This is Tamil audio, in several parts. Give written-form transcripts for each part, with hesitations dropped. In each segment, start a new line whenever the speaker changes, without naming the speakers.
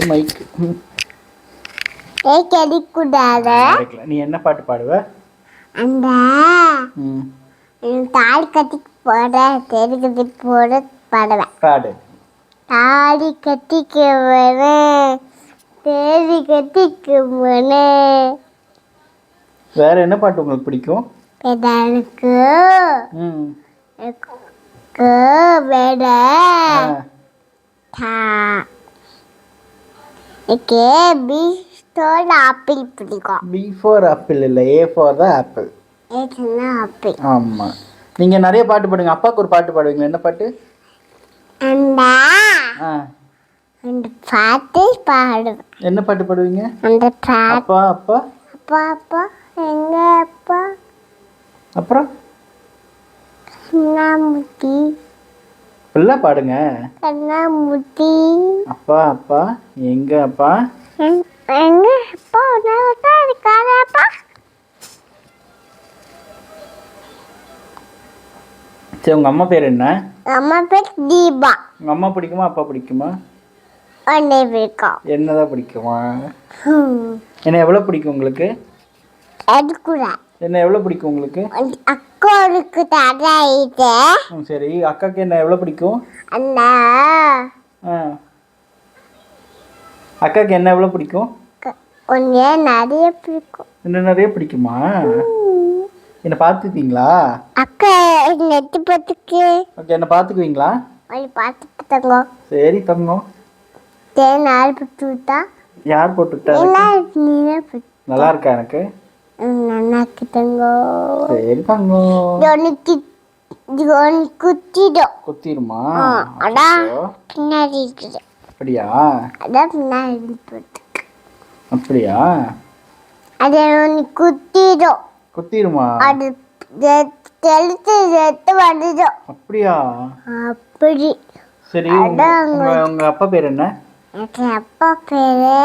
மைக் நீ என்ன பாட்டு பாடுவ?
அந்த தாலி கட்டி போட தெரிஞ்சு போட பாடுவேன்.
பாடு.
தாலி கட்டிக்குவனே தேடி கட்டிக்குவனே.
வேற என்ன பாட்டு உங்களுக்கு பிடிக்கும்?
எனக்கு வேற பி ஃபார் ஆப்பிள் பிடிக்கும்.
பி ஃபார் ஆப்பிள் இல்லை, A for the apple.
Apple.
ஆமாம். நீங்கள் நிறைய பாட்டு பாடுங்க. அப்பாவுக்கு ஒரு பாட்டு பாடுவீங்களா? என்ன பாட்டு?
அந்த பாட்டு பாடுவேன்.
என்ன பாட்டு பாடுவீங்க?
அந்த பாட்டு.
அப்பா அப்பா
அப்பா அப்பா எங்க அப்பா.
அப்புறம்
கண்ணாமூச்சி.
ஃபுல்லாக பாடுங்க.
கண்ணாமூச்சி.
அப்பா அப்பா எங்க அப்பா.
எங்க அப்பா இருக்காரு அப்பா.
சரி, உங்கள் அம்மா பேர் என்ன?
அம்மா பேர் தீபா.
உங்கள் அம்மா பிடிக்குமா அப்பா பிடிக்குமா?
அண்ணே பிடிக்கும்.
என்னதான் பிடிக்குமா? என்ன எவ்வளோ பிடிக்கும் உங்களுக்கு? என்ன எவ்வளோ பிடிக்கும் உங்களுக்கு?
அக்காவுக்கு தராயிட்டு.
சரி, அக்காவுக்கு என்ன எவ்வளோ பிடிக்கும்?
அண்ணா
அக்காவுக்கு என்ன எவ்வளோ பிடிக்கும்?
கொஞ்சம் நிறைய பிடிக்கும்.
இன்னும் நிறைய பிடிக்குமா? என்ன பார்த்துப்பீங்களா?
அக்கா நெட்டு பார்த்துக்கு.
ஓகே, என்ன பார்த்துக்குவீங்களா?
பார்த்துட்டு தங்கம்.
சரி தங்கம்.
தேன் யார் போட்டு விட்டா?
யார் போட்டு விட்டா? நல்லா இருக்கா எனக்கு?
நல்லா இருக்கு தங்கம்.
சரி தங்கம். குத்திடுமா?
அதான் பின்னாடி இருக்குது.
அப்படியா?
அதான் பின்னாடி போட்டுருக்கு.
அப்படியா?
அது குத்திடும்.
குத்திடுமா?
அது தெளித்து வந்துடும்.
அப்படியா?
அப்படி.
சரி, உங்க அப்பா பேர் என்ன?
எனக்கு அப்பா பேரு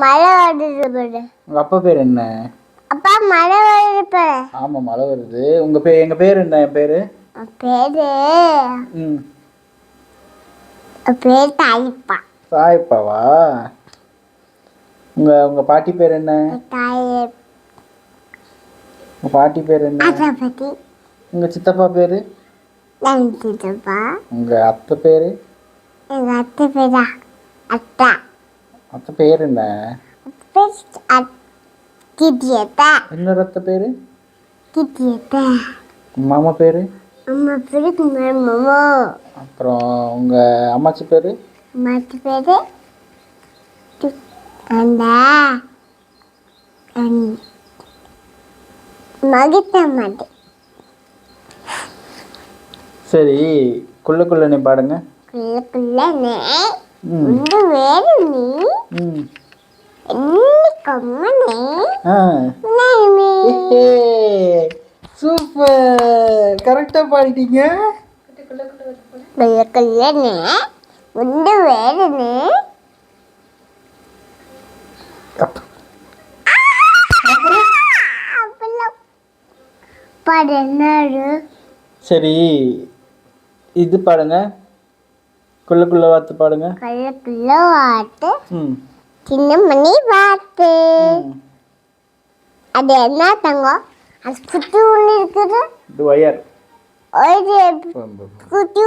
மழை வருது.
உங்க அப்பா பேர் என்ன?
அப்பா மழை வருது பாரு.
ஆமா, மழை வருது. உங்க பேர் எங்க பேர் என்ன? என் பேரு
பேரு தாயிப்பா.
தாயிப்பாவா? உங்க பாட்டி பேர் என்ன? உங்க பாட்டி பேர் என்ன? உங்க சித்தப்பா பேரு?
சித்தப்பா.
உங்க அத்தை பேரு?
எங்க அத்தை பேரா? அத்தா.
அத்தை பேர் என்ன?
கிட்டியத்தா.
இன்னொரு அத்தை பேரு?
கிட்டியத்தா.
மாமா பேரு?
அம்மா பேரு மாமா.
அப்புறம் உங்க அம்மாச்சி பேரு?
அம்மாச்சி பேரு அந்த மகித்தம்மாட்டி.
சரி, குள்ள நீ பாடுங்க.
குள்ள உண்டு வேறு நீ
சூப்பர், கரெக்டா பாடிட்டீங்க.
உண்டு வேறு நீ பாடு.
சரி, இது பாடுங்க. குள்ள வாத்து பாடுங்க.
குள்ள வாத்து சின்ன மணி வாத்து. அது என்ன தங்கம்? அது குட்டி ஒன்று இருக்குது.
இது ஒயர்.
குட்டி